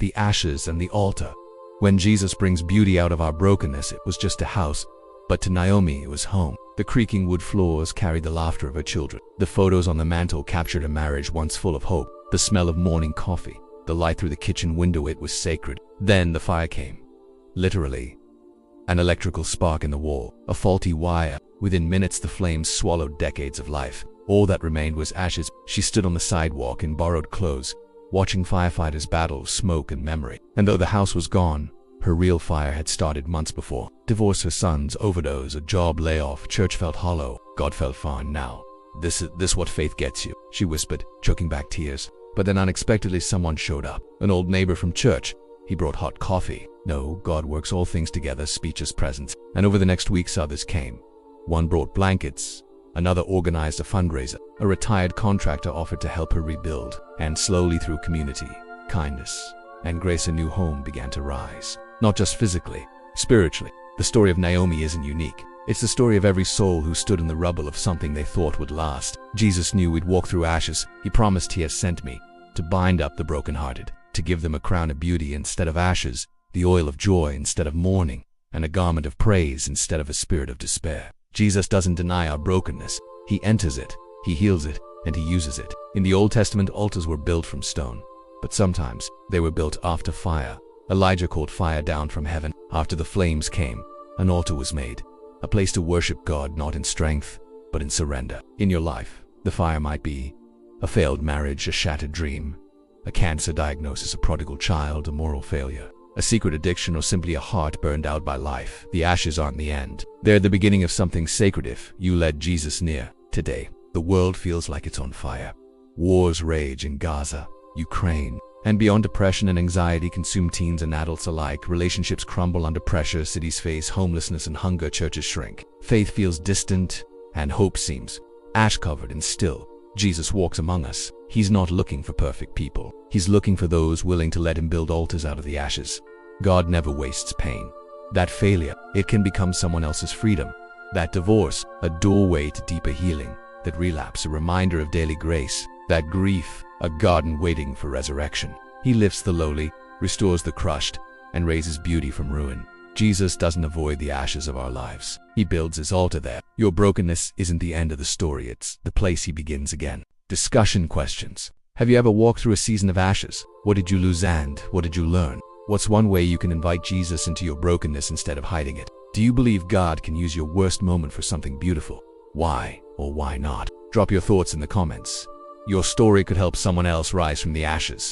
the ashes and the altar. When Jesus brings beauty out of our brokenness, it was just a house, but to Naomi it was home. The creaking wood floors carried the laughter of her children. The photos on the mantel captured a marriage once full of hope. The smell of morning coffee, the light through the kitchen window, it was sacred. Then the fire came. Literally. An electrical spark in the wall, a faulty wire. Within minutes the flames swallowed decades of life. All that remained was ashes. She stood on the sidewalk in borrowed clothes, watching firefighters battle smoke and memory. And though the house was gone, her real fire had started months before. Divorce, her sons, overdose, a job layoff, church felt hollow. God felt fine now. This what faith gets you, she whispered, choking back tears. But then unexpectedly someone showed up. An old neighbor from church. He brought hot coffee. No, God works all things together, speeches, presents. And over the next weeks others came. One brought blankets. Another organized a fundraiser. A retired contractor offered to help her rebuild. And slowly through community, kindness, and grace, a new home began to rise. Not just physically, spiritually. The story of Naomi isn't unique. It's the story of every soul who stood in the rubble of something they thought would last. Jesus knew we'd walk through ashes. He promised he has sent me to bind up the brokenhearted, to give them a crown of beauty instead of ashes, the oil of joy instead of mourning, and a garment of praise instead of a spirit of despair. Jesus doesn't deny our brokenness. He enters it, he heals it, and he uses it. In the Old Testament, altars were built from stone, but sometimes they were built after fire. Elijah called fire down from heaven. After the flames came, an altar was made, a place to worship God not in strength, but in surrender. In your life, the fire might be a failed marriage, a shattered dream, a cancer diagnosis, a prodigal child, a moral failure, a secret addiction, or simply a heart burned out by life. The ashes aren't the end. They're the beginning of something sacred if you let Jesus near. Today, the world feels like it's on fire. Wars rage in Gaza, Ukraine, and beyond. Depression and anxiety consume teens and adults alike. Relationships crumble under pressure. Cities face homelessness and hunger. Churches shrink. Faith feels distant, and hope seems ash-covered. And still, Jesus walks among us. He's not looking for perfect people. He's looking for those willing to let him build altars out of the ashes. God never wastes pain. That failure, it can become someone else's freedom. That divorce, a doorway to deeper healing. That relapse, a reminder of daily grace. That grief, a garden waiting for resurrection. He lifts the lowly, restores the crushed, and raises beauty from ruin. Jesus doesn't avoid the ashes of our lives. He builds his altar there. Your brokenness isn't the end of the story. It's the place he begins again. Discussion questions. Have you ever walked through a season of ashes? What did you lose and what did you learn? What's one way you can invite Jesus into your brokenness instead of hiding it? Do you believe God can use your worst moment for something beautiful? Why or why not? Drop your thoughts in the comments. Your story could help someone else rise from the ashes.